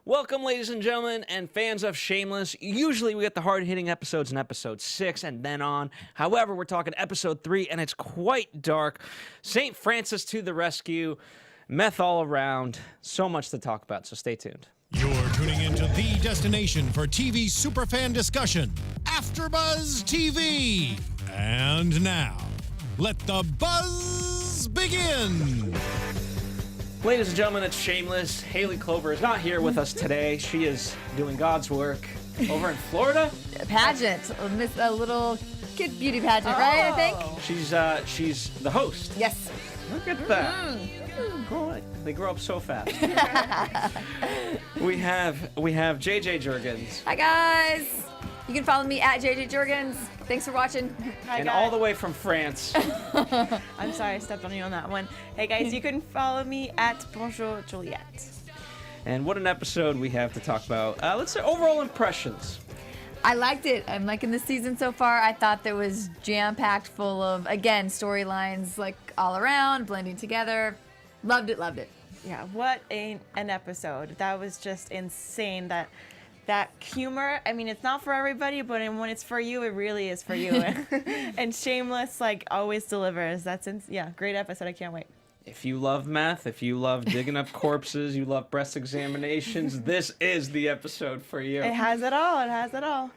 Welcome, ladies and gentlemen, and fans of Shameless. Usually we get the hard-hitting episodes in episode 6 and then on. However, we're talking episode 3, and it's quite dark. St. Francis to the rescue. Meth all around. So much to talk about, so stay tuned. You're tuning into the destination for TV superfan discussion, AFTERBUZZ TV. And now, let the buzz begin. Ladies and gentlemen, it's Shameless. Haley Clover is not here with us today. She is doing God's work over in Florida. A pageant, a little kid beauty pageant, right? I think. She's the host. Yes. Look at that. Boy, they grow up so fast. we have JJ Jurgens. Hi guys. You can follow me at JJ Jurgens. Thanks for watching. Hi, And guys. all the way from France. I'm sorry I stepped on you on that one. Hey guys, you can follow me at Bonjour Juliet. And what an episode we have to talk about. Let's say overall impressions. I liked it. I'm liking this season so far. I thought there was jam-packed full of, again, storylines like all around, blending together. Loved it, loved it. Yeah, what an episode. That was just insane. That humor, I mean, it's not for everybody, but when it's for you, it really is for you. And Shameless, like, always delivers. Yeah, great episode. I can't wait. If you love meth, if you love digging up corpses, you love breast examinations, this is the episode for you. It has it all. It has it all.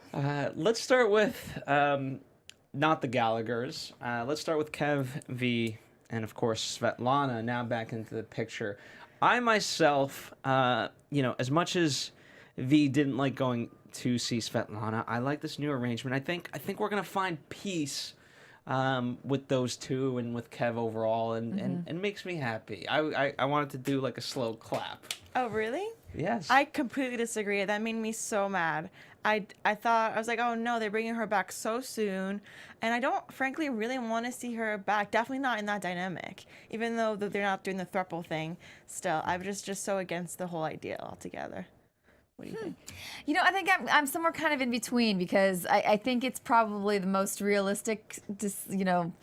Let's start with not the Gallaghers. Let's start with Kev V and, of course, Svetlana now back into the picture. I myself, as much as V didn't like going to see Svetlana, I like this new arrangement. I think we're gonna find peace with those two and with Kev overall, and makes me happy. I wanted to do like a slow clap. Oh, really? Yes. I completely disagree. That made me so mad. I was like, oh no, they're bringing her back so soon, and I don't, frankly, really want to see her back. Definitely not in that dynamic. Even though they're not doing the throuple thing, still, I'm just so against the whole idea altogether. What do you think? You know, I think I'm somewhere kind of in between because I think it's probably the most realistic,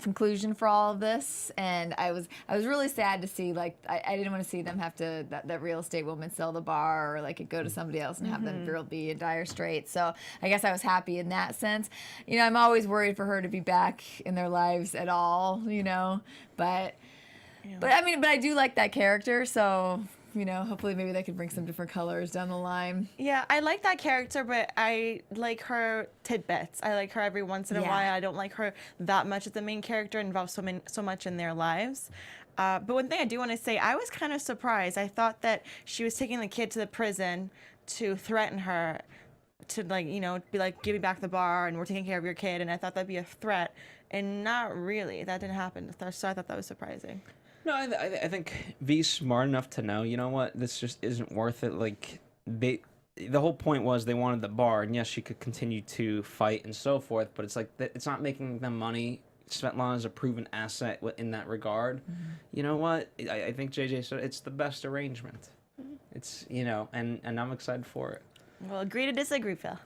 conclusion for all of this. And I was really sad to see, like, I didn't want to see them have to, that real estate woman sell the bar or like it go to somebody else and have them girl be in dire straits. So I guess I was happy in that sense. You know, I'm always worried for her to be back in their lives at all, but I do like that character. So, hopefully maybe they could bring some different colors down the line. Yeah, I like that character, but I like her tidbits. I like her every once in a while. I don't like her that much as the main character, involved so much in their lives. But one thing I do want to say, I was kind of surprised. I thought that she was taking the kid to the prison to threaten her, to be like, give me back the bar and we're taking care of your kid. And I thought that'd be a threat, and not really. That didn't happen. So I thought that was surprising. No, I think V's smart enough to know, you know what, this just isn't worth it. Like, the whole point was they wanted the bar, and yes, she could continue to fight and so forth, but it's like, it's not making them money. Svetlana's a proven asset in that regard. Mm-hmm. You know what, I think JJ said it's the best arrangement. Mm-hmm. It's, and I'm excited for it. Well, agree to disagree, Phil.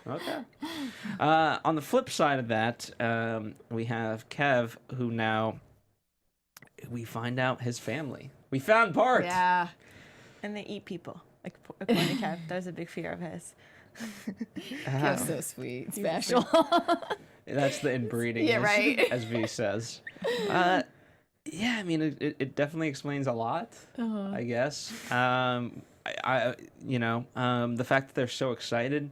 Okay. On the flip side of that, we have Kev, who now... we find out his family. We found Bart. Yeah. And they eat people. According to Kev, that was a big fear of his. Kev's so sweet. Special. That's the inbreeding, as V says. I mean, it definitely explains a lot, I guess. The fact that they're so excited,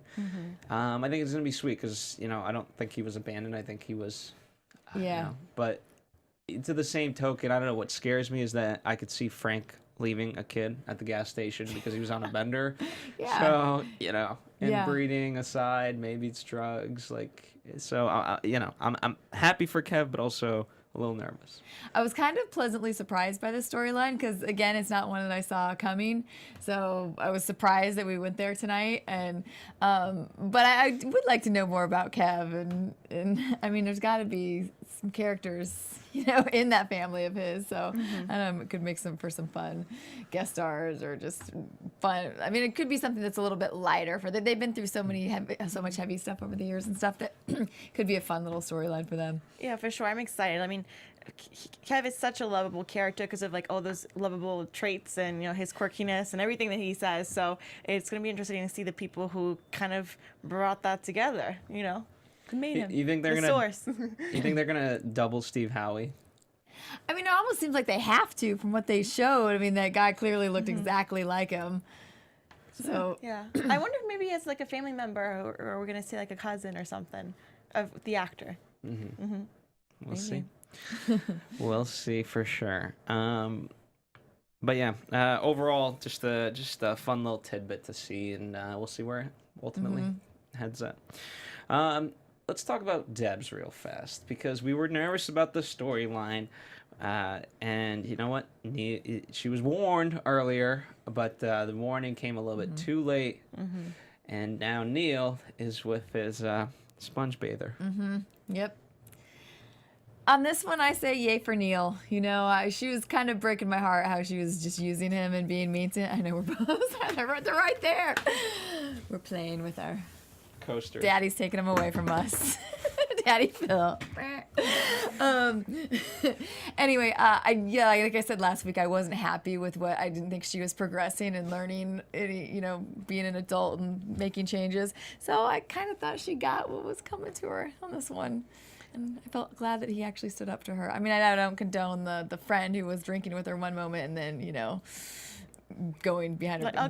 I think it's going to be sweet because, I don't think he was abandoned. I think he was, but... to the same token, I don't know, what scares me is that I could see Frank leaving a kid at the gas station because he was on a bender. So, inbreeding aside, maybe it's drugs. I'm happy for Kev, but also a little nervous. I was kind of pleasantly surprised by the storyline because, again, it's not one that I saw coming. So I was surprised that we went there tonight. And but I would like to know more about Kev. And I mean, there's got to be some characters, in that family of his. So I don't know, it could make for some fun guest stars or just fun. I mean, it could be something that's a little bit lighter for them. They've been through so much heavy stuff over the years and stuff that could be a fun little storyline for them. Yeah, for sure. I'm excited. I mean, Kev is such a lovable character because of like all those lovable traits and his quirkiness and everything that he says. So it's going to be interesting to see the people who kind of brought that together. Made him. You think they're gonna? Source. You think they're gonna double Steve Howie? I mean, it almost seems like they have to from what they showed. I mean, that guy clearly looked exactly like him. So yeah, I wonder if maybe it's like a family member, or we're gonna see like a cousin or something of the actor. We'll see. We'll see for sure. But yeah, overall, just a fun little tidbit to see, and we'll see where it ultimately heads at. Let's talk about Debs real fast, because we were nervous about the storyline. And you know what? She was warned earlier, but the warning came a little bit too late. And now Neil is with his sponge bather. Yep. On this one, I say yay for Neil. She was kind of breaking my heart how she was just using him and being mean to him. I know we're both, they're right there. We're playing with our Coaster. Daddy's taking him away from us. Daddy Phil. Anyway, like I said last week, I wasn't happy with what I didn't think she was progressing and learning, being an adult and making changes. So I kind of thought she got what was coming to her on this one. And I felt glad that he actually stood up to her. I mean, I don't condone the friend who was drinking with her one moment and then, going behind her. Like, I'll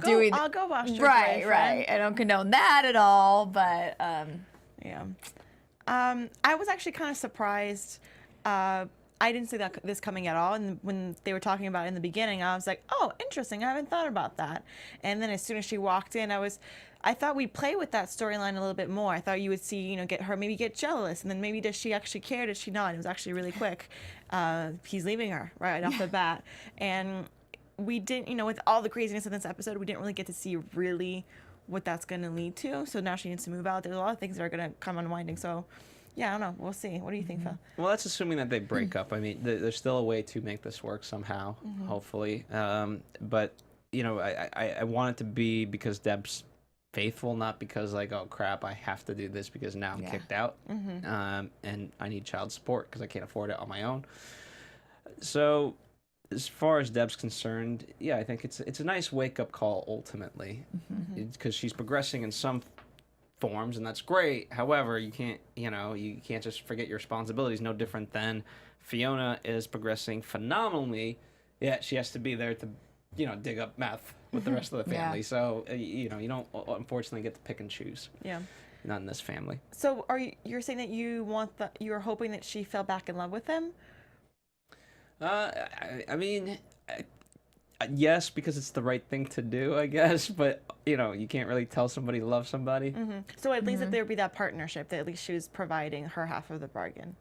go wash your boyfriend. Right. I don't condone that at all, but yeah. I was actually kind of surprised. I didn't see this coming at all. And when they were talking about it in the beginning, I was like, oh, interesting. I haven't thought about that. And then as soon as she walked in, I thought we'd play with that storyline a little bit more. I thought you would see, maybe get jealous. And then maybe does she actually care? Does she not? It was actually really quick. He's leaving her right off the bat. And we didn't, with all the craziness in this episode, we didn't really get to see really what that's going to lead to. So now she needs to move out. There's a lot of things that are going to come unwinding. So, yeah, I don't know. We'll see. What do you think, Phil? Well, that's assuming that they break up. I mean, there's still a way to make this work somehow, hopefully. But, I want it to be because Deb's faithful, not because like, oh crap, I have to do this because now I'm kicked out. And I need child support because I can't afford it on my own. So as far as Deb's concerned, yeah, I think it's a nice wake-up call ultimately, because she's progressing in some forms, and that's great. However, you can't just forget your responsibilities. No different than Fiona is progressing phenomenally, yet she has to be there to, dig up meth with the rest of the family. So, you don't unfortunately get to pick and choose. Yeah. Not in this family. So you're saying that you're hoping that she fell back in love with him? I mean, yes, because it's the right thing to do, I guess. But you can't really tell somebody to love somebody. So at least that there would be that partnership. That at least she was providing her half of the bargain.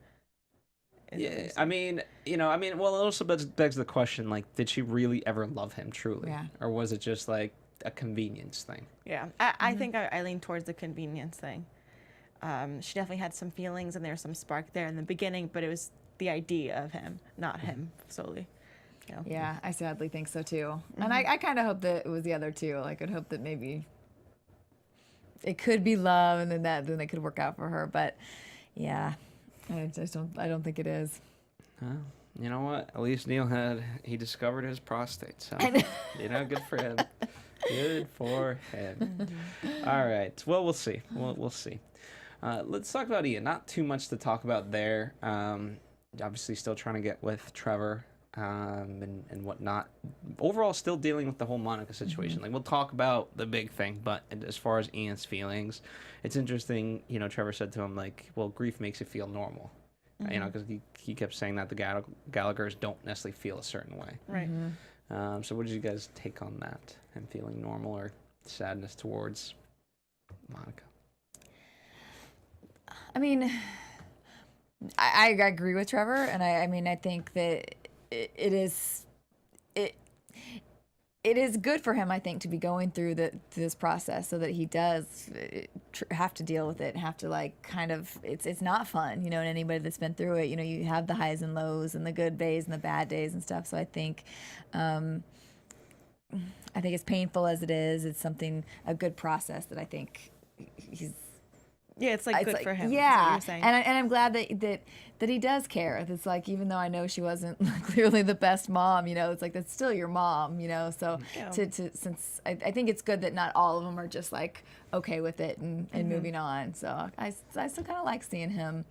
Yeah, I mean, well, it also begs the question, like, did she really ever love him truly? Yeah. Or was it just like a convenience thing? Yeah, I think I lean towards the convenience thing. She definitely had some feelings and there was some spark there in the beginning, but it was the idea of him, not him solely. Yeah, I sadly think so too. And I kind of hope that it was the other two. Like, I'd hope that maybe it could be love, and then it could work out for her. But yeah, I don't think it is. You know what? At least Neil he discovered his prostate. So good for him. Good for him. All right. Well, we'll see. We'll see. Let's talk about Ian. Not too much to talk about there. Obviously, still trying to get with Trevor and whatnot. Overall, still dealing with the whole Monica situation. Like, we'll talk about the big thing, but as far as Ian's feelings, it's interesting. Trevor said to him, like, well, grief makes you feel normal. Because he kept saying that the Gallaghers don't necessarily feel a certain way. Right. So what did you guys take on that? Him feeling normal or sadness towards Monica? I mean, I agree with Trevor, and I think that it is good for him, I think, to be going through this process so that he does have to deal with it and have to, like, kind of, it's not fun, and anybody that's been through it, you have the highs and lows and the good days and the bad days and stuff. So I think as painful as it is, it's a good process that I think Yeah, it's like good for him. Yeah, is what you're saying. and I'm glad that he does care. It's like, even though I know she wasn't clearly the best mom, you know, it's like, that's still your mom, you know. So since I think it's good that not all of them are just like okay with it and moving on. So I still kind of like seeing him,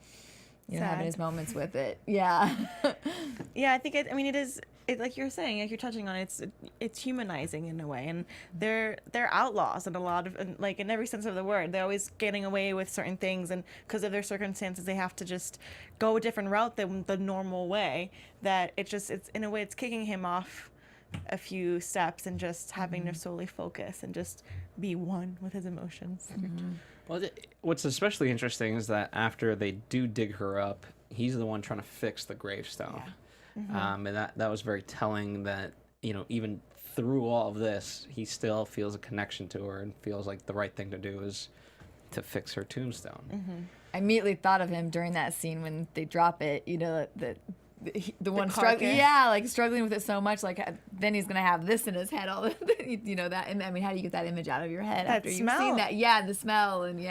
you know, having his moments with it. Yeah. Yeah, I think it is. Like you're saying, like you're touching on, it's humanizing in a way, and they're outlaws in a lot of, like, in every sense of the word. They're always getting away with certain things, and because of their circumstances, they have to just go a different route than the normal way. That it's in a way, it's kicking him off a few steps and just having to solely focus and just be one with his emotions. Well, what's especially interesting is that after they do dig her up, he's the one trying to fix the gravestone. Yeah. And that was very telling, that, you know, even through all of this, he still feels a connection to her and feels like the right thing to do is to fix her tombstone. I immediately thought of him during that scene when they drop it, you know, the one struggling, like struggling with it so much, like then he's gonna have this in his head all the, you know, that. And I mean, how do you get that image out of your head after you've seen that? Yeah, the smell, and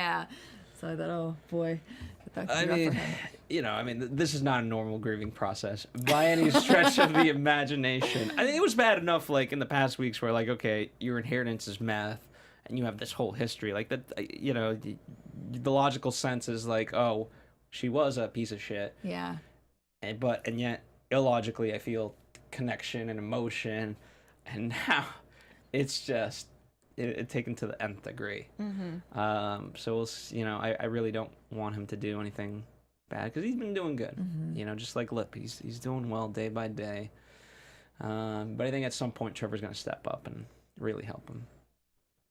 so I thought, oh boy. I mean, you know, this is not a normal grieving process by any stretch of the imagination. I mean, it was bad enough, like, in the past weeks where, like, okay, your inheritance is meth, and you have this whole history. Like, that, you know, the logical sense is like, oh, she was a piece of shit. Yeah. And yet, illogically, I feel connection and emotion, and now it's just it taken to the nth degree. So we'll, you know, I really don't want him to do anything bad, because he's been doing good. You know, just like Lip, he's doing well day by day. But I think at some point Trevor's going to step up and really help him,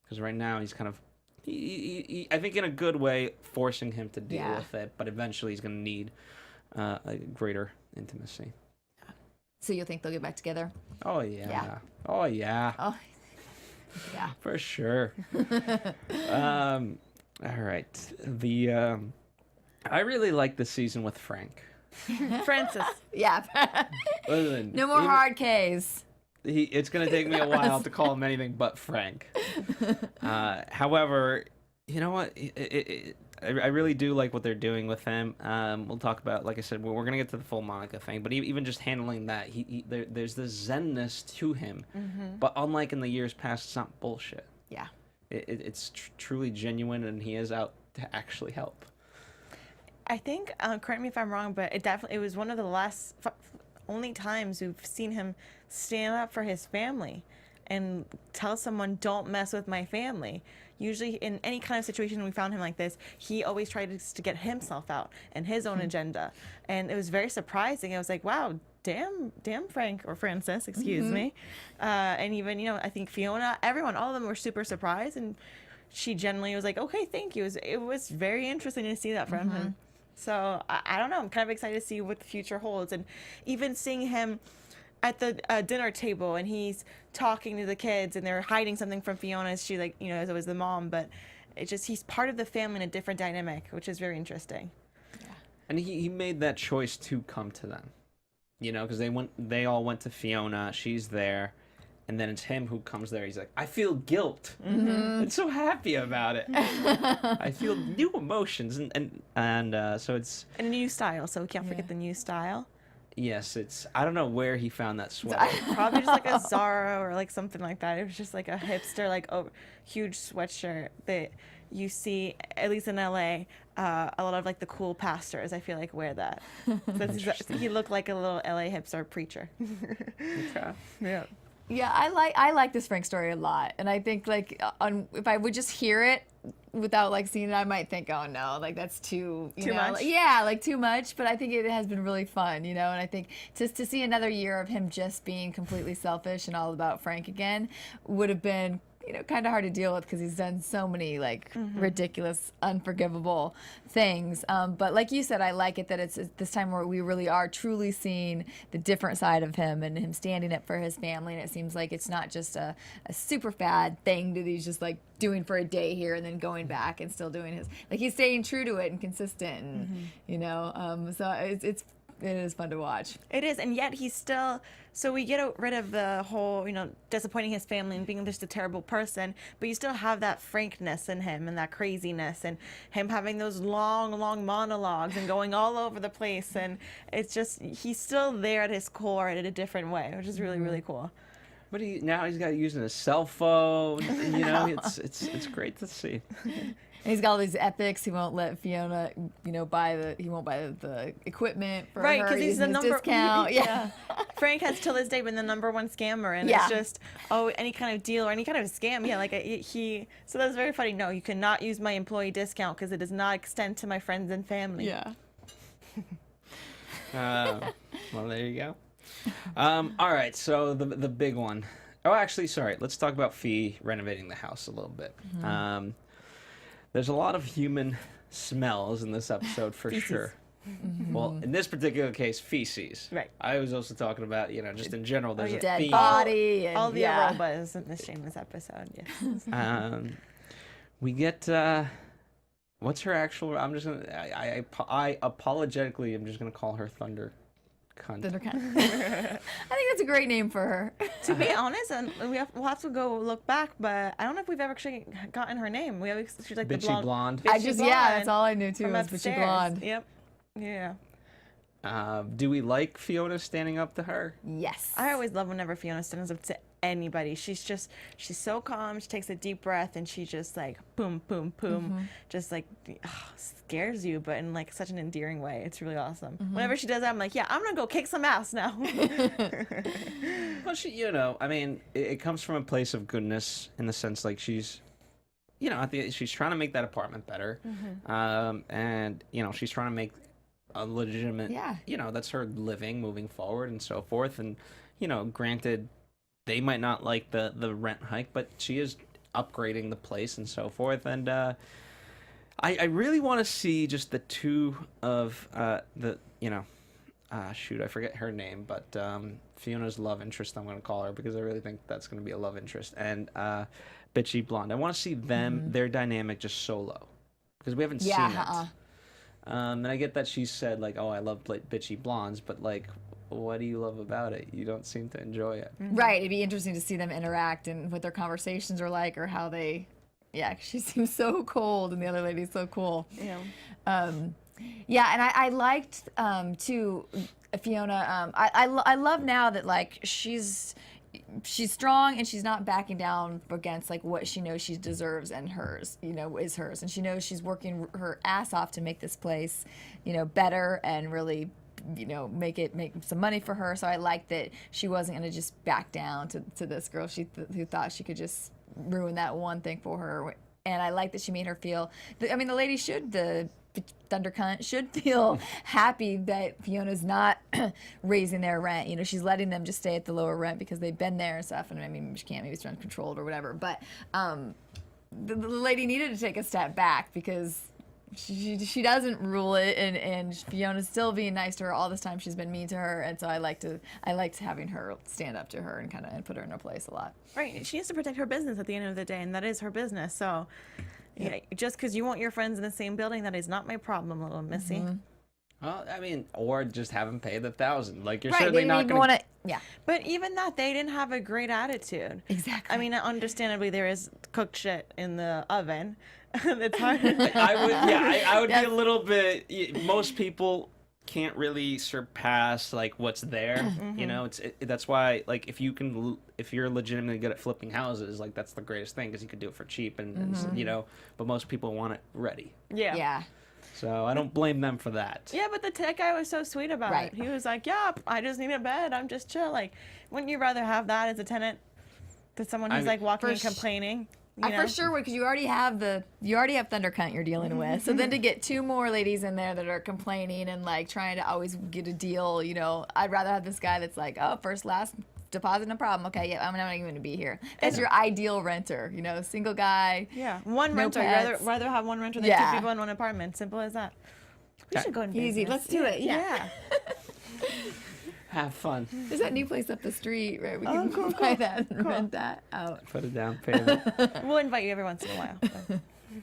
because right now he's kind of, I think in a good way, forcing him to deal with it. But eventually he's going to need a greater intimacy. So you think they'll get back together? Oh yeah. Oh yeah. Oh. Yeah. For sure. All right. I really like the season with Frank. Francis. Yeah. Listen, no more hard Ks. It's going to take me a while to call him anything but Frank. However, you know what? I really do like what they're doing with him. We'll talk about, like I said, we're going to get to the full Monica thing, but even just handling that, there's this zenness to him. But unlike in the years past, it's not bullshit. Yeah. It's truly genuine, and he is out to actually help. I think, correct me if I'm wrong, but it was one of the only times we've seen him stand up for his family and tell someone, don't mess with my family. Usually in any kind of situation we found him like this, he always tried to get himself out and his own agenda. And it was very surprising. I was like, wow, damn Frank, or Francis, excuse me. And even, you know, I think Fiona, everyone, all of them were super surprised. And she generally was like, okay, thank you. It was very interesting to see that from him. So I don't know. I'm kind of excited to see what the future holds. And even seeing him at the dinner table, and he's talking to the kids, and they're hiding something from Fiona. She, like, you know, is always the mom, but it's just, he's part of the family in a different dynamic, which is very interesting. Yeah. And he made that choice to come to them, you know, because they all went to Fiona. She's there, and then it's him who comes there. He's like, I feel guilt. I'm so happy about it. I feel new emotions, and so it's and a new style. So we can't forget the new style. Yes, I don't know where he found that sweater. Probably just like a Zara or like something like that. It was just like a hipster, like huge sweatshirt that you see, at least in LA, a lot of like the cool pastors, I feel like, wear that. So he looked like a little LA hipster preacher. Okay. Yeah. Yeah, I like this Frank story a lot, and I think, like, if I would just hear it without, like, seeing it, I might think, oh no, like, that's too much. Like, yeah, like, too much. But I think it has been really fun, you know. And I think just to see another year of him just being completely selfish and all about Frank again would have been, you know, kind of hard to deal with, because he's done so many, like, ridiculous, unforgivable things. But like you said, I like it that it's this time where we really are truly seeing the different side of him, and him standing up for his family. And it seems like it's not just a super bad thing that he's just, like, doing for a day here and then going back and still doing his, like, he's staying true to it and consistent, and you know, so It is fun to watch. It is, and yet he's still. So we get rid of the whole, disappointing his family and being just a terrible person, but you still have that frankness in him and that craziness and him having those long, long monologues and going all over the place, and it's just he's still there at his core in a different way, which is really, really cool. But now he's got using his cell phone. It's great to see. And he's got all these epics. He won't let Fiona, he won't buy the equipment for her. Right, because he's the number discount. Yeah. Frank has till this day been the #1 scammer, and it's just any kind of deal or any kind of scam. Yeah, so that's very funny. No, you cannot use my employee discount because it does not extend to my friends and family. Yeah. Well, there you go. All right, so the big one. Oh, actually, sorry. Let's talk about Fee renovating the house a little bit. Mm-hmm. There's a lot of human smells in this episode for sure. Mm-hmm. Well, in this particular case, feces. Right. I was also talking about, just in general, there's a dead theme. body. And, all the arobas in the Shameless episode. Yes. We get. What's her actual? I'm just gonna. I apologetically, I'm just gonna call her Thunder. Cunt. I think that's a great name for her. To be honest, and we'll have to go look back, but I don't know if we've ever actually gotten her name. She's like Bitchy the blonde. Blonde. That's all I knew too was upstairs. Bitchy Blonde. Yep. Yeah. Do we like Fiona standing up to her? Yes. I always love whenever Fiona stands up to anybody. She's so calm. She takes a deep breath and she just like boom, boom, boom, just like scares you, but in like such an endearing way. It's really awesome. Whenever she does that, I'm like, yeah, I'm gonna go kick some ass now. Well, it comes from a place of goodness in the sense like she's, she's trying to make that apartment better, and she's trying to make a legitimate, that's her living moving forward and so forth, and granted. They might not like the rent hike, but she is upgrading the place and so forth. And I really want to see just the two of I forget her name, but Fiona's love interest, I'm going to call her because I really think that's going to be a love interest. And Bitchy Blonde. I want to see them, their dynamic just solo because we haven't seen it. And I get that she said like, oh, I love bitchy blondes, but like, what do you love about it? You don't seem to enjoy it. Right. It'd be interesting to see them interact and what their conversations are like or how they, she seems so cold and the other lady's so cool. Yeah. And I liked, too, Fiona. I love now that like she's strong and she's not backing down against like what she knows she deserves and hers, is hers. And she knows she's working her ass off to make this place, better and really make some money for her. So I like that she wasn't going to just back down to this girl who thought she could just ruin that one thing for her. And I like that she made her feel, the lady the Thunder Cunt should feel happy that Fiona's not raising their rent. She's letting them just stay at the lower rent because they've been there and stuff. And she can't, maybe it's uncontrolled or whatever. But the lady needed to take a step back because she doesn't rule it, and Fiona's still being nice to her all this time. She's been mean to her, and so I liked having her stand up to her and put her in her place a lot. Right, she needs to protect her business at the end of the day, and that is her business. So, just because you want your friends in the same building, that is not my problem, little missy. Well, or just have them pay the $1,000. Like you're certainly not going to. Yeah. But even that, they didn't have a great attitude. Exactly. Understandably, there is cooked shit in the oven. It's hard. I would be a little bit. Most people can't really surpass like what's there. That's why like if you're legitimately good at flipping houses, like that's the greatest thing because you could do it for cheap and but most people want it ready. Yeah. So I don't blame them for that. Yeah, but the tech guy was so sweet about it. He was like, yeah, I just need a bed. I'm just chill. Like, wouldn't you rather have that as a tenant than someone who's like walking and complaining? I for sure would, because you already have Thunder Cunt you're dealing with. So then to get two more ladies in there that are complaining and like trying to always get a deal, I'd rather have this guy that's like, oh, first, last, deposit, no problem. Okay, I'm not even going to be here. That's your ideal renter, single guy. Yeah, one renter. You'd rather have one renter than two people in one apartment. Simple as that. We should go in business. Easy. Let's do it. Yeah. Have fun. There's that new place up the street, right? We can buy that and rent that out. Put it down, pay it. We'll invite you every once in a while.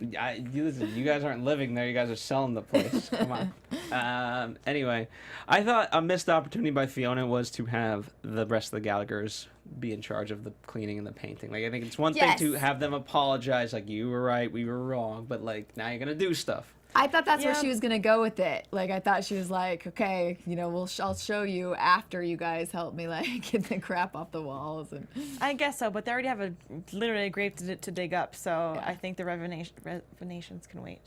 Listen, you guys aren't living there. You guys are selling the place. Come on. Anyway, I thought a missed opportunity by Fiona was to have the rest of the Gallaghers be in charge of the cleaning and the painting. Like, I think it's one thing to have them apologize, like, you were right, we were wrong, but, like, now you're going to do stuff. I thought that's where she was gonna go with it. Like, I thought she was like, okay, you know, I'll show you after you guys help me, like, get the crap off the walls. And I guess so, but they already have literally a grave to dig up, so I think the renovations can wait.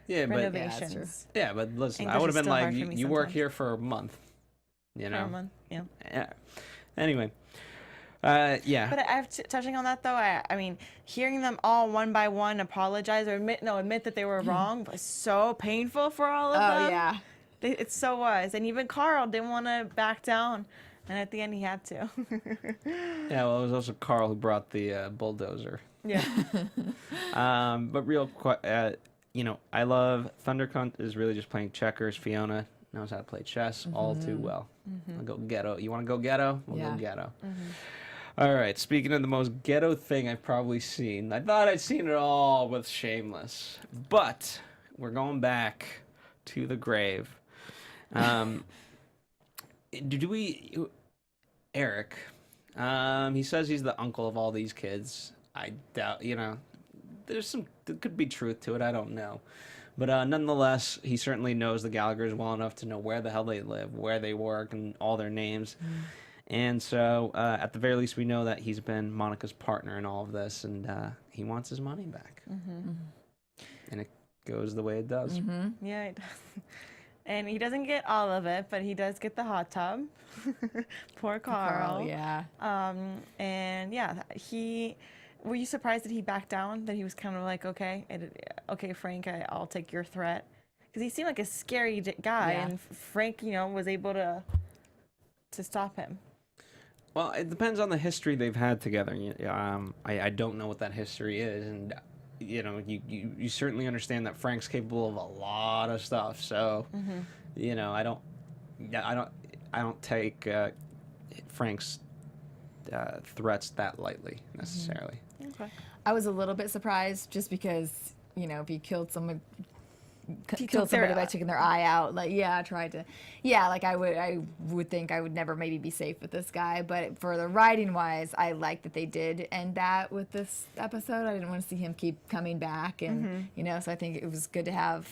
Yeah, but renovations. Yeah, but listen, I would have been like, you work here for a month, you know. For a month, yeah. Anyway. Yeah. But touching on that though, I mean, hearing them all one by one apologize or admit that they were wrong was so painful for all of them. Oh yeah. It so was, and even Carl didn't want to back down, and at the end he had to. Yeah, well, it was also Carl who brought the bulldozer. Yeah. But real quick, you know, I love Thundercunt is really just playing checkers. Fiona knows how to play chess all too well. I'll go ghetto. You want to go ghetto? We'll go ghetto. All right, speaking of the most ghetto thing I've probably seen, I thought I'd seen it all with Shameless, but we're going back to the grave. Eric, he says he's the uncle of all these kids. I doubt, you know, there could be truth to it, I don't know. But nonetheless, he certainly knows the Gallaghers well enough to know where the hell they live, where they work, and all their names. And so, at the very least, we know that he's been Monica's partner in all of this, and he wants his money back. And it goes the way it does. Yeah, it does. And he doesn't get all of it, but he does get the hot tub. Poor Carl. Yeah. And yeah, were you surprised that he backed down? That he was kind of like, okay, Frank, I'll take your threat, because he seemed like a scary guy, and Frank, you know, was able to stop him. Well, it depends on the history they've had together. I don't know what that history is, and you know, you certainly understand that Frank's capable of a lot of stuff. So, you know, I don't take Frank's threats that lightly necessarily. Okay. I was a little bit surprised just because, you know, if he killed somebody by taking their eye out, like, like I would think I would never maybe be safe with this guy. But for the writing wise, I like that they did end that with this episode. I didn't want to see him keep coming back, and you know, so I think it was good to have,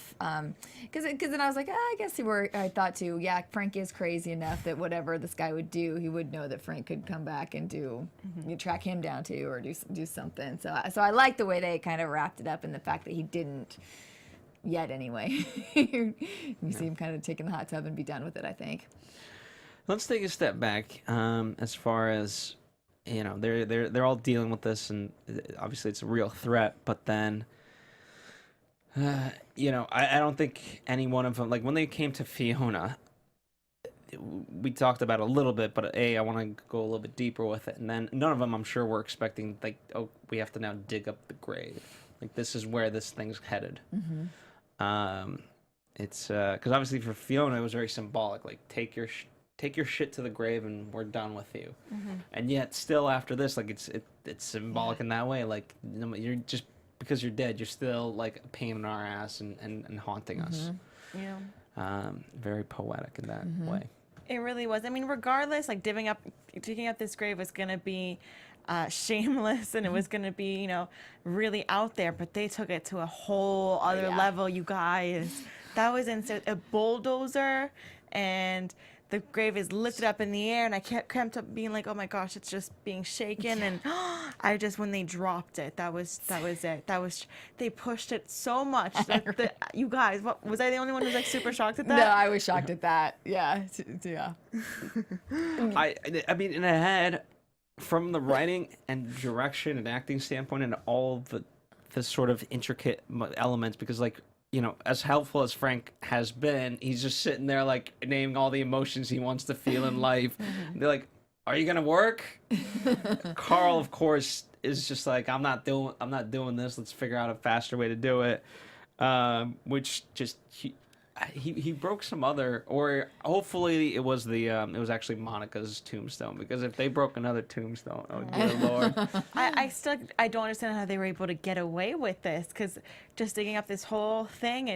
because then I was like, I guess I thought too, Frank is crazy enough that whatever this guy would do, he would know that Frank could come back and track him down too, or do something. So I like the way they kind of wrapped it up, and the fact that he didn't. Yet anyway, you see him kind of taking the hot tub and be done with it, I think. Let's take a step back. As far as, you know, they're all dealing with this, and obviously it's a real threat. But then, you know, I don't think any one of them, like when they came to Fiona, we talked about it a little bit, but I want to go a little bit deeper with it. And then none of them, I'm sure, were expecting, like, oh, we have to now dig up the grave. Like, this is where this thing's headed. It's because obviously for Fiona it was very symbolic, like take your shit to the grave and we're done with you. And yet still after this, like it's symbolic in that way, like, you know, you're just because you're dead, you're still like a pain in our ass and haunting us. Very poetic in that way. It really was. I mean, regardless, like digging up this grave was gonna be shameless, and it was going to be, you know, really out there, but they took it to a whole other level, you guys. That was insane. A bulldozer, and the grave is lifted up in the air, and I kept up being like, oh my gosh, it's just being shaken. And when they dropped it, that was it. They pushed it so much that you guys, was I the only one who was like super shocked at that? No, I was shocked at that. Yeah. I mean, in a head, from the writing and direction and acting standpoint and all the sort of intricate elements, because, like, you know, as helpful as Frank has been, he's just sitting there like naming all the emotions he wants to feel in life. They're like, are you gonna work? Carl, of course, is just like, I'm not doing this, let's figure out a faster way to do it. Which just he broke some other, or hopefully it was actually Monica's tombstone, because if they broke another tombstone, oh dear Lord. I don't understand how they were able to get away with this, because just digging up this whole thing,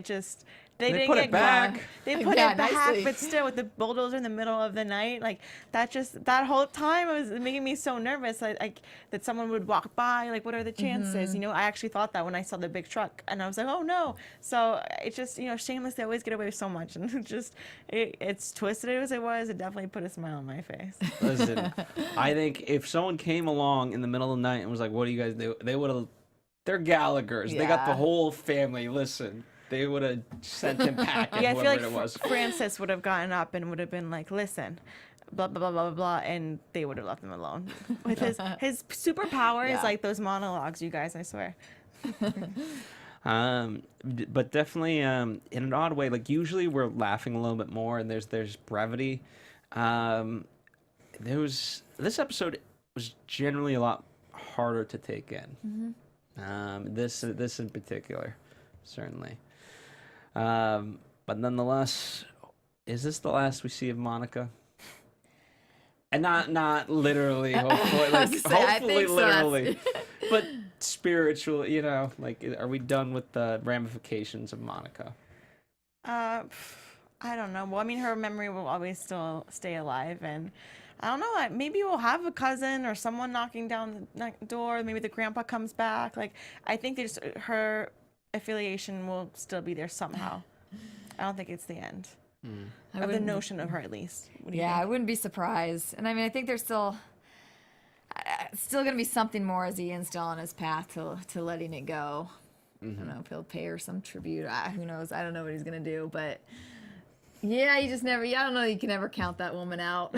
they didn't put get it back. caught. They put Yeah, it back, nicely. but still with the bulldozer in the middle of the night, like that whole time was making me so nervous, like that someone would walk by. Like, what are the chances? You know, I actually thought that when I saw the big truck, and I was like, oh no. So it's just, you know, Shameless, they always get away with so much, and it's twisted as it was. It definitely put a smile on my face. Listen, I think if someone came along in the middle of the night and was like, "What do you guys do?" They would have. They're Gallaghers. They got the Yeah. whole family. Listen, they would have sent him packing. Yeah, I feel whoever like it was. Francis would have gotten up and would have been like, listen, blah, blah, blah, blah, blah, blah, and they would have left him alone. With his superpower is Yeah. like those monologues, you guys, I swear. But definitely, in an odd way, like usually we're laughing a little bit more, and there's brevity. This episode was generally a lot harder to take in. This in particular, certainly. But nonetheless, is this the last we see of Monica? And not literally, hopefully, I was like, gonna say, I hopefully think so. literally, but spiritually, you know, like, are we done with the ramifications of Monica? I don't know. Well, I mean, her memory will always still stay alive, and I don't know. Maybe we'll have a cousin or someone knocking down the door. Maybe the grandpa comes back. Like, I think her affiliation will still be there somehow. I don't think it's the end of the notion of her, at least. What do you Yeah, think? I wouldn't be surprised. And I mean, I think there's still going to be something more as Ian's still on his path to letting it go. I don't know if he'll pay her some tribute. Who knows? I don't know what he's going to do, but yeah, you just never, I don't know, you can never count that woman out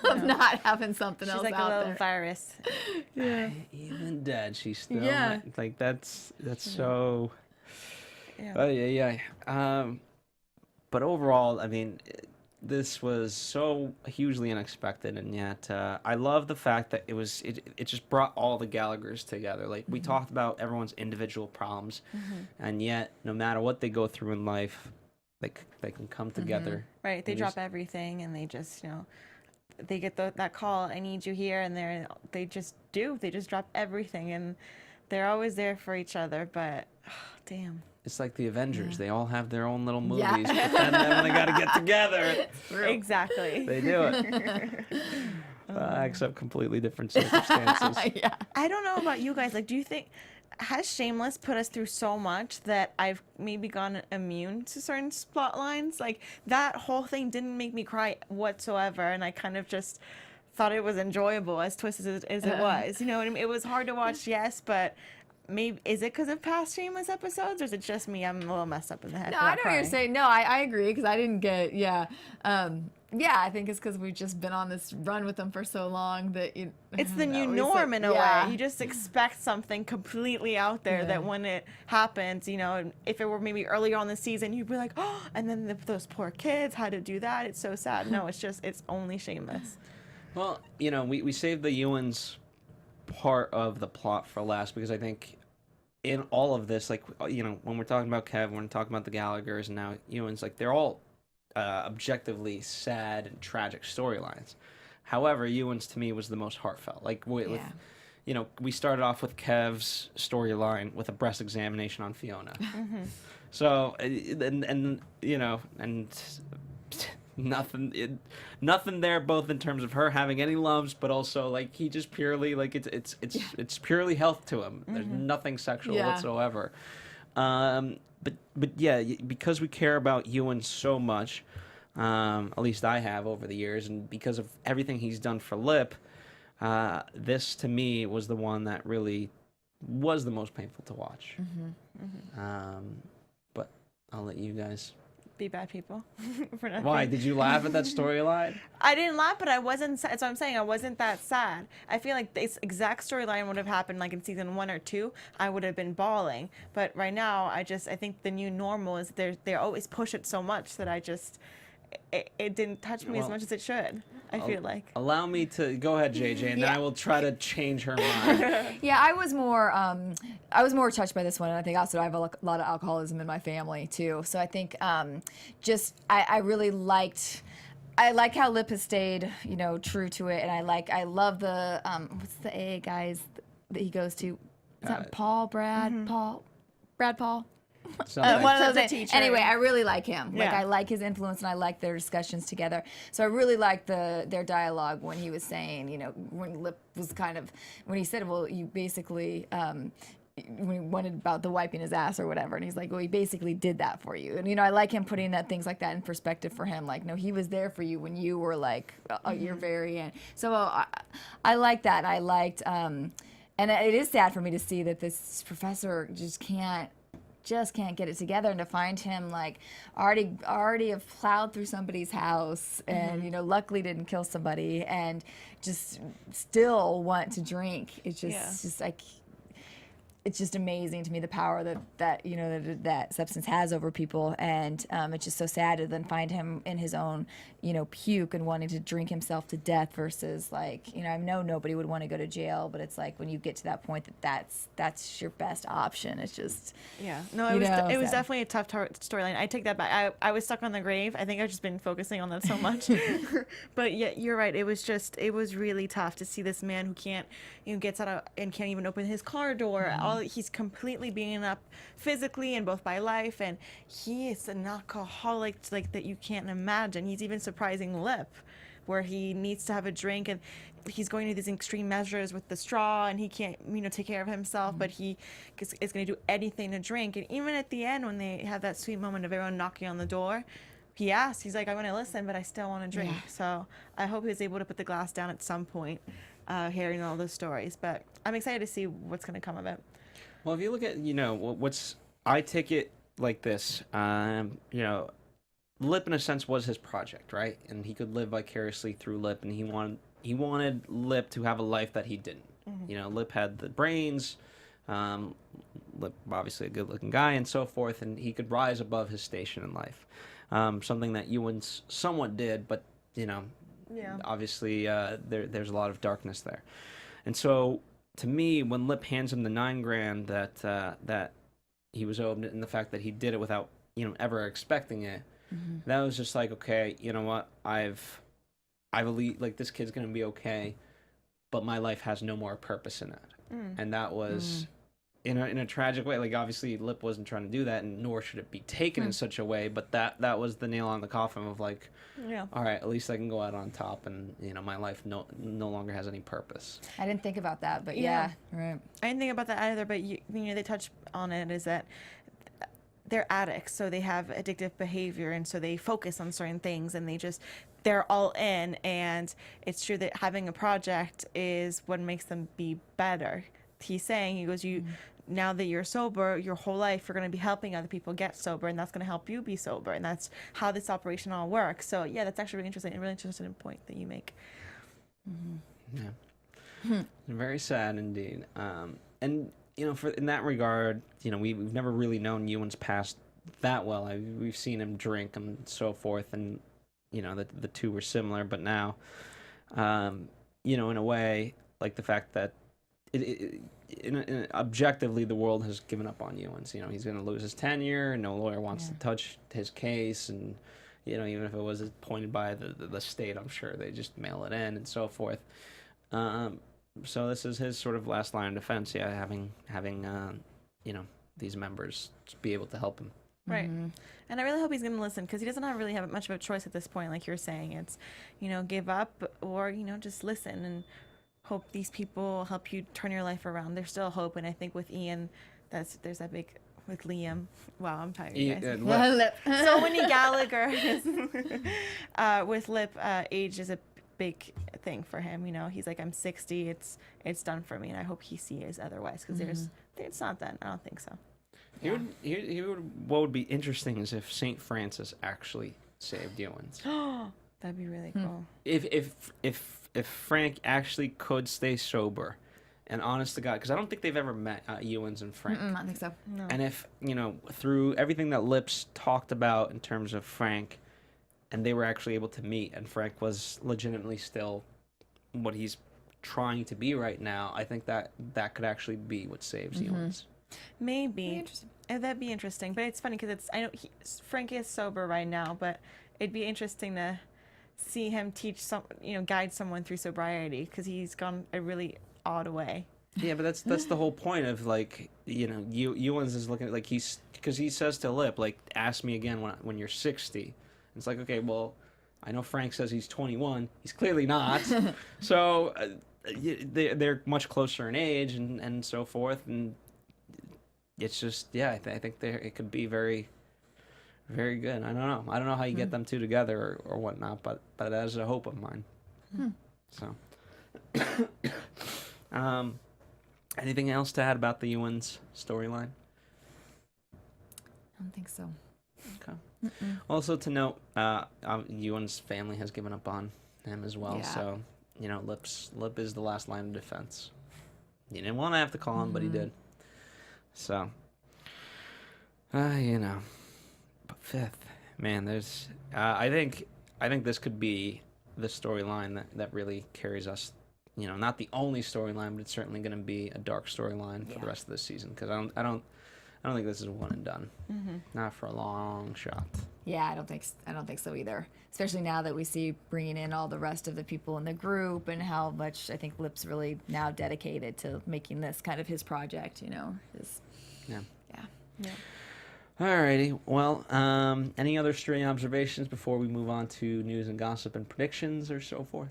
of not having something She's else like a out little there. virus. Yeah. Even dead, she's still Yeah. like that's so. Yeah. Oh yeah. But overall, I mean, this was so hugely unexpected, and yet I love the fact that it just brought all the Gallaghers together. Like we talked about everyone's individual problems, and yet no matter what they go through in life, they can come together. Right. They and drop everything, and they just, you know, they get that call, I need you here, and they just do. They just drop everything, and they're always there for each other. But damn. It's like the Avengers. They all have their own little movies, Yeah. but then when they got to get together, Exactly. they do it. Except completely different circumstances. Yeah. I don't know about you guys. Like, do you think, has Shameless put us through so much that I've maybe gone immune to certain plot lines? Like, that whole thing didn't make me cry whatsoever, and I kind of just thought it was enjoyable, as twisted as it was. You know what I mean? It was hard to watch, yes, but maybe, is it because of past Shameless episodes, or is it just me? I'm a little messed up in the head. No, for I not know what you're crying. saying. No, I agree because I didn't get, yeah. I think it's because we've just been on this run with them for so long that It's the new we norm said- in a yeah. way. You just expect something completely out there that when it happens, you know, if it were maybe earlier on the season, you'd be like, oh, and then those poor kids had to do that. It's so sad. No, it's only Shameless. Well, you know, we saved the Ewans part of the plot for last because I think in all of this, like, you know, when we're talking about Kev, when we're talking about the Gallaghers and now Ewans, like, they're all objectively sad and tragic storylines. However, Ewans to me was the most heartfelt. Like, with you know, we started off with Kev's storyline with a breast examination on Fiona. So, and you know, and nothing there, both in terms of her having any loves, but also like he just purely like it's purely health to him. There's nothing sexual whatsoever. But yeah, because we care about Ewan so much, at least I have over the years, and because of everything he's done for Lip, this to me was the one that really was the most painful to watch. But I'll let you guys. Be bad people. For nothing. Why did you laugh at that storyline? I didn't laugh, but I wasn't. That's what I'm saying. I wasn't that sad. I feel like this exact storyline would have happened like in season 1 or 2. I would have been bawling. But right now, I think the new normal is they always push it so much that it didn't touch me as much as it should. I feel like. Allow me to go ahead, JJ, and then I will try to change her mind. Yeah, I was more touched by this one, and I think also I have a lot of alcoholism in my family too. So I think I really liked. I like how Lip has stayed, true to it, and I love the what's the AA guys that he goes to? Is that Paul, Brad, Paul? One of those things. Anyway, I really like him. Like I like his influence, and I like their discussions together. So I really liked their dialogue when he was saying, when Lip was when he said, well, you basically. When he wanted about the wiping his ass or whatever, and he's like, well, he basically did that for you. And I like him putting things like that in perspective for him. Like, no, he was there for you when you were like, you're very in. So I like that. I liked, and it is sad for me to see that this professor just can't get it together, and to find him like already have plowed through somebody's house and luckily didn't kill somebody, and just still want to drink. It's just like. It's just amazing to me, the power that substance has over people, and it's just so sad to then find him in his own puke and wanting to drink himself to death versus I know nobody would want to go to jail, but it's like when you get to that point that's your best option. It's just it was definitely a tough storyline. I take that back. I was stuck on the grave. I think I've just been focusing on that so much. But yeah, you're right. It was really tough to see this man who can't gets out and can't even open his car door. He's completely beaten up physically and both by life, and he is an alcoholic that you can't imagine. He's even surprising Lip, where he needs to have a drink, and he's going to these extreme measures with the straw, and he can't take care of himself, but he is going to do anything to drink. And even at the end, when they have that sweet moment of everyone knocking on the door, he's like, I want to listen, but I still want to drink. So I hope he was able to put the glass down at some point, hearing all those stories. But I'm excited to see what's going to come of it. Well, if you look at, I take it like this, Lip in a sense was his project, right? And he could live vicariously through Lip, and he wanted Lip to have a life that he didn't. Lip had the brains, Lip obviously a good-looking guy and so forth, and he could rise above his station in life. Something that Ewan somewhat did, but, obviously there's a lot of darkness there. And so, to me, when Lip hands him the $9,000 that he was owed, and the fact that he did it without ever expecting it, that was just like, okay, you know what, I've like, this kid's gonna be okay, but my life has no more purpose in it. And that was in a tragic way. Like, obviously Lip wasn't trying to do that, and nor should it be taken in such a way, but that was the nail on the coffin of like, all right, at least I can go out on top, and my life no longer has any purpose. I didn't think about that, but right. I didn't think about that either, but they touch on it, is that they're addicts, so they have addictive behavior, and so they focus on certain things, and they're all in. And it's true that having a project is what makes them be better. He's saying, he goes, now that you're sober, your whole life you're going to be helping other people get sober, and that's going to help you be sober, and that's how this operation all works. So yeah, that's actually really interesting, and really interesting point that you make. Very sad indeed. And in that regard, we've never really known Ewan's past that well. We've seen him drink and so forth, and the two were similar. But now, in a way, like the fact that objectively the world has given up on Ewan's. He's going to lose his tenure. No lawyer wants to touch his case, and even if it was appointed by the state, I'm sure they just mail it in and so forth. So this is his sort of last line of defense, having these members be able to help him. Right. And I really hope he's going to listen, because he doesn't really have much of a choice at this point, like you're saying. It's, give up or, just listen and hope these people help you turn your life around. There's still hope, and I think with Ian, there's that big... With Liam. Wow, I'm tired, you guys. So many Gallagher. With Lip, age is a big thing for him. He's like, I'm 60. It's done for me, and I hope he sees otherwise, because it's not done. I don't think so. What would be interesting is if St. Francis actually saved Ewan's. That'd be really cool. If Frank actually could stay sober. And honest to God, because I don't think they've ever met, Ewans and Frank. I don't think so. No. And if, through everything that Lips talked about in terms of Frank, and they were actually able to meet, and Frank was legitimately still what he's trying to be right now, I think that could actually be what saves Ewans. Maybe. That'd be interesting. But it's funny because I know Frank is sober right now, but it'd be interesting to see him guide someone through sobriety, because he's gone a really odd way. Yeah, but that's the whole point of, like, Ewans is looking at, like, because he says to Lip, like, ask me again when you're 60. It's like, okay, well, I know Frank says he's 21. He's clearly not. So they're much closer in age and so forth, and it's just, I think it could be very, very good. I don't know how you get them two together or whatnot, but that is a hope of mine. So, anything else to add about the Ewans storyline? I don't think so. Okay. Also to note, Ewan's family has given up on him as well. Yeah. So, Lip is the last line of defense. You didn't want to have to call him, but he did. So, but fifth, man, there's, I think this could be the storyline that really carries us. Not the only storyline, but it's certainly going to be a dark storyline for the rest of this season. Because I don't think this is one and done. Not for a long shot. Yeah, I don't think so either. Especially now that we see bringing in all the rest of the people in the group, and how much I think Lip's really now dedicated to making this kind of his project. Yeah. Yeah. Alrighty. Well, any other stray observations before we move on to news and gossip and predictions or so forth?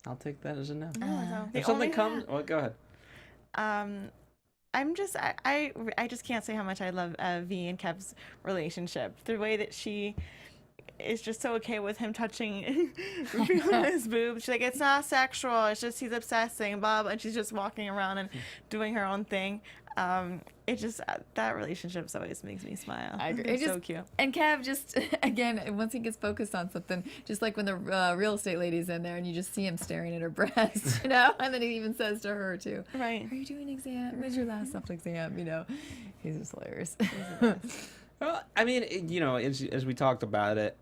I'll take that as a no. If something comes, well, go ahead. I just can't say how much I love V and Kev's relationship. The way that she is just so okay with him touching Fiona's boobs. She's like, it's not sexual. It's just he's obsessing, blah, blah. And she's just walking around and doing her own thing. It just, that relationship always makes me smile. I agree. It's so cute. And Kev just, again, once he gets focused on something, just like when the real estate lady's in there and you just see him staring at her breast, and then he even says to her too, right, are you doing an exam? When's your last self-exam? He's just hilarious. Well, I mean, as we talked about it,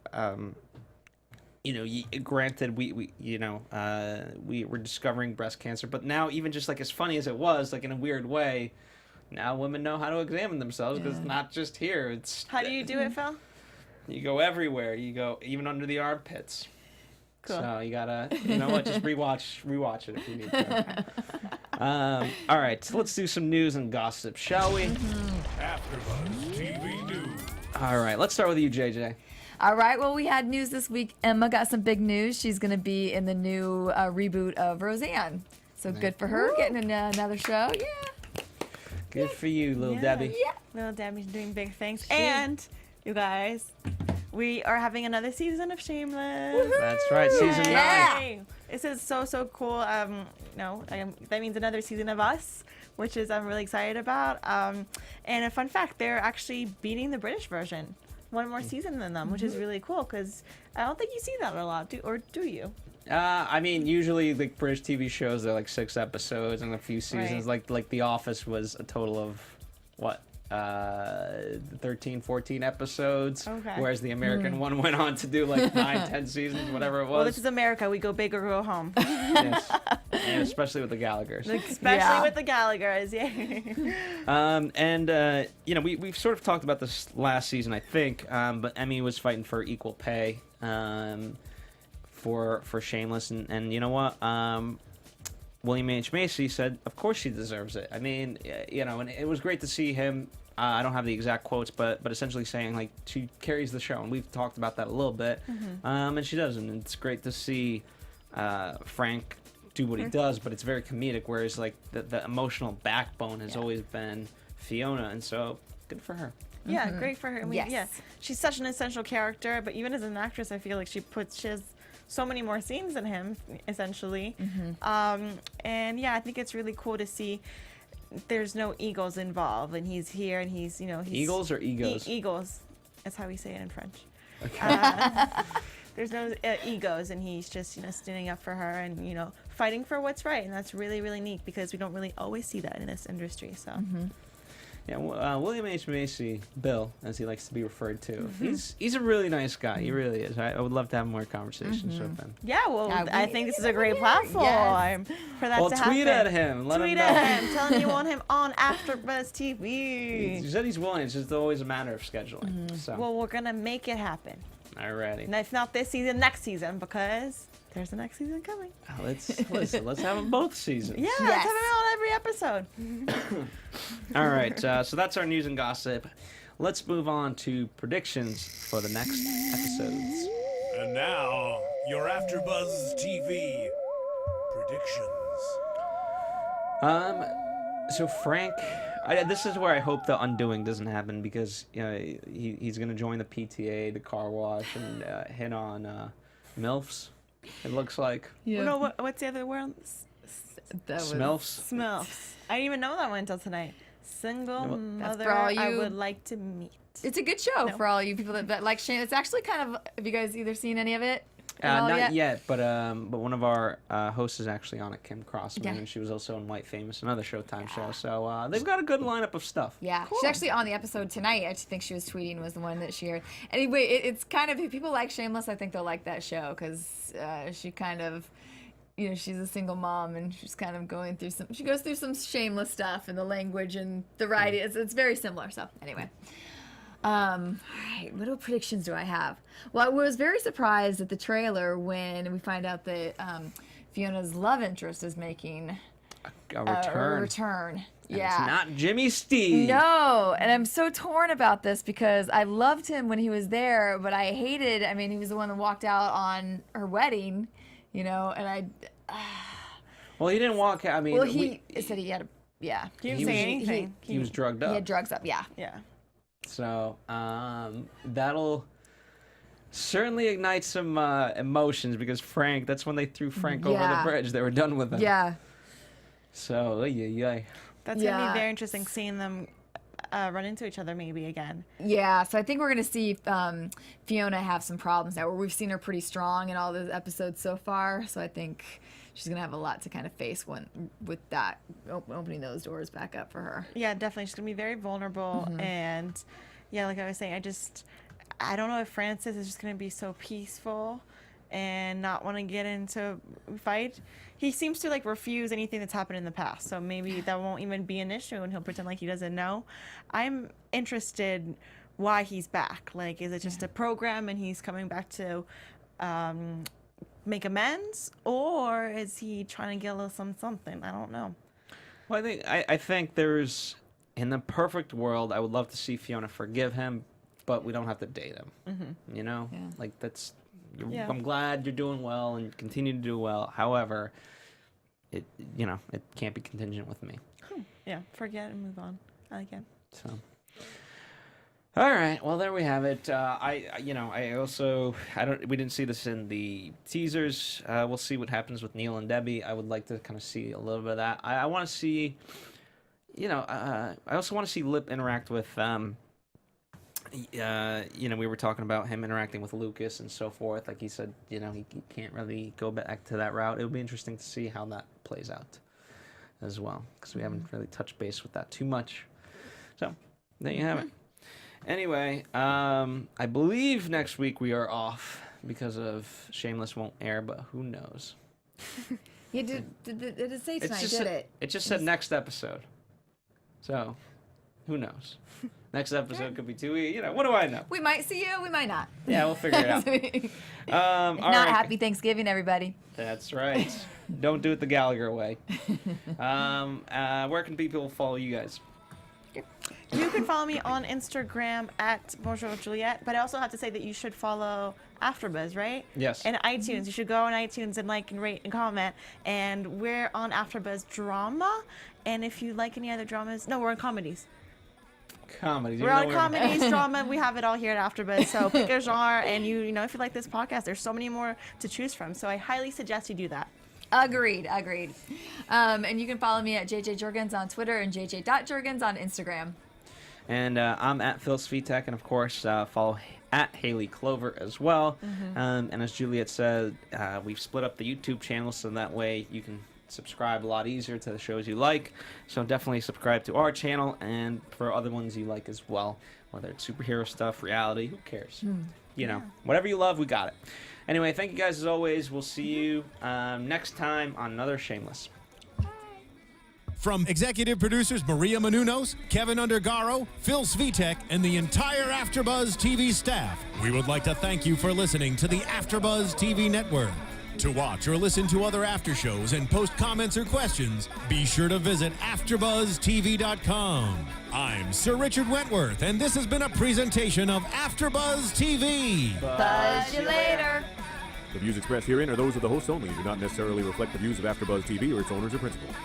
granted, we were discovering breast cancer, but now, even just like as funny as it was, like in a weird way, now women know how to examine themselves, because it's not just here. It's how do you do it, Phil? You go everywhere. You go even under the armpits. Cool. So you gotta, just rewatch it if you need to. All right, so let's do some news and gossip, shall we? AFTERBUZZ TV News. All right, let's start with you, JJ. All right, well, we had news this week. Emma got some big news. She's going to be in the new reboot of Roseanne. So good for her, getting another show. Yeah. Good for you, little Debbie. Yeah. Little Debbie's doing big things. And, you guys, we are having another season of Shameless. Woo-hoo! That's right, season 9. This is so cool. That means another season of Us, which is I'm really excited about. And a fun fact, they're actually beating the British version. One more season than them, which is really cool, because I don't think you see that a lot, do you? I mean, usually the British TV shows are like 6 episodes and a few seasons. Right. Like The Office was a total of what? 13, 14 episodes. Okay. Whereas the American one went on to do like 9, 10 seasons, whatever it was. Well, this is America. We go big or go home. Yes. And especially with the Gallaghers. Especially with the Gallaghers, yeah. We've sort of talked about this last season, I think, but Emmy was fighting for equal pay for Shameless, and you know what? William H. Macy said, of course she deserves it. I mean, and it was great to see him. I don't have the exact quotes, but essentially saying, like, she carries the show, and we've talked about that a little bit, and she does, and it's great to see Frank do what he does, but it's very comedic, whereas, like, the emotional backbone has always been Fiona, and so good for her. Yeah, great for her. I mean, yeah, she's such an essential character, but even as an actress, I feel like she has so many more scenes than him, essentially. And yeah, I think it's really cool to see there's no egos involved, and he's here, and he's Eagles or egos? Egos. That's how we say it in French. Okay. There's no egos, and he's just standing up for her and fighting for what's right, and that's really, really neat, because we don't really always see that in this industry. So Yeah, William H. Macy, Bill, as he likes to be referred to. He's a really nice guy. He really is. I would love to have more conversations with him. Yeah, well, I think this is a great platform for that to happen. Tweet at him. Let him know. Tweet at him. Tell him you want him on AFTERBUZZ TV. He said he's willing. It's just always a matter of scheduling. So. Well, we're going to make it happen. Alrighty. And if not this season, next season, because there's the next season coming. Let's have them both seasons. Yeah, let's have them on every episode. All right, so that's our news and gossip. Let's move on to predictions for the next episodes. And now, your AFTERBUZZ TV predictions. So Frank, this is where I hope the undoing doesn't happen, because he's gonna join the PTA, the car wash, and hit on MILFs. It looks like. Yeah. No, what's the other word? Smilfs. Smilfs. I didn't even know that one until tonight. Single mother I would like to meet. It's a good show for all you people that like Shane. It's actually kind of. Have you guys either seen any of it? Not yet, but one of our hosts is actually on it, Kim Crossman, and she was also in White Famous, another Showtime show. So they've got a good lineup of stuff. Yeah, cool. She's actually on the episode tonight. I think she was tweeting was the one that she aired. Anyway, it's kind of, if people like Shameless, I think they'll like that show, because she kind of, she's a single mom, and she's kind of going through she goes through some shameless stuff, and the language and the writing. It's very similar. So anyway. All right, what predictions do I have? Well, I was very surprised at the trailer when we find out that Fiona's love interest is making a return. And it's not Jimmy Steve. No, and I'm so torn about this, because I loved him when he was there, but I hated. I mean, he was the one that walked out on her wedding, and I. Well, he didn't walk out. I mean, well, he said he had He didn't say anything. He was drugged up. He had drugs up. Yeah. Yeah. So that'll certainly ignite some emotions, because that's when they threw Frank over the bridge. They were done with him. Yeah. So, yeah. That's going to be very interesting, seeing them run into each other maybe again. Yeah, so I think we're going to see Fiona have some problems now, where we've seen her pretty strong in all the episodes so far. So I think she's going to have a lot to kind of face with that, opening those doors back up for her. Yeah, definitely. She's going to be very vulnerable. And, yeah, like I was saying, I don't know if Francis is just going to be so peaceful and not want to get into a fight. He seems to refuse anything that's happened in the past, so maybe that won't even be an issue, and he'll pretend like he doesn't know. I'm interested why he's back. Is it just a program and he's coming back to make amends, or is he trying to get a little something? I don't know. Well, I think there's, in the perfect world, I would love to see Fiona forgive him, but we don't have to date him. That's. I'm glad you're doing well and continue to do well. However, it can't be contingent with me. Yeah, forget and move on. I like it. So, all right. Well, there we have it. We didn't see this in the teasers. We'll see what happens with Neil and Debbie. I would like to kind of see a little bit of that. I want to see, I also want to see Lip interact with. We were talking about him interacting with Lucas and so forth. Like he said, he can't really go back to that route. It would be interesting to see how that plays out as well, because we haven't really touched base with that too much. So there you have it. Anyway, I believe next week we are off because of Shameless won't air, but who knows? Did it say tonight, did it? It just said next episode. So, who knows? Next episode could be 2 weeks. What do I know? We might see you. We might not. Yeah, we'll figure it out. If not, happy Thanksgiving, everybody. That's right. Don't do it the Gallagher way. Where can people follow you guys? You can follow me on Instagram at Bonjour Juliet, but I also have to say that you should follow AFTERBUZZ, right? Yes. And iTunes. You should go on iTunes and like and rate and comment. And we're on AFTERBUZZ Drama. And if you like any other dramas, no, we're on comedies. Comedies. We're on comedies, drama. We have it all here at AFTERBUZZ. So pick a genre, and if you like this podcast, there's so many more to choose from. So I highly suggest you do that. Agreed. And you can follow me at JJ Jurgens on Twitter and jj.jurgens on Instagram. And I'm at Phil Svitek, and of course follow at Haley Clover as well. And as Juliet said, we've split up the YouTube channel, so that way you can subscribe a lot easier to the shows you like. So definitely subscribe to our channel and for other ones you like as well. Whether it's superhero stuff, reality, who cares? You know, whatever you love, we got it. Anyway, thank you guys as always. We'll see you next time on another Shameless. From executive producers Maria Menounos, Kevin Undergaro, Phil Svitek, and the entire AfterBuzz TV staff, we would like to thank you for listening to the AfterBuzz TV network. To watch or listen to other after shows and post comments or questions, be sure to visit AfterBuzzTV.com. I'm Sir Richard Wentworth, and this has been a presentation of AfterBuzz TV. Buzz you later. The views expressed herein are those of the hosts only and do not necessarily reflect the views of AfterBuzz TV or its owners or principals.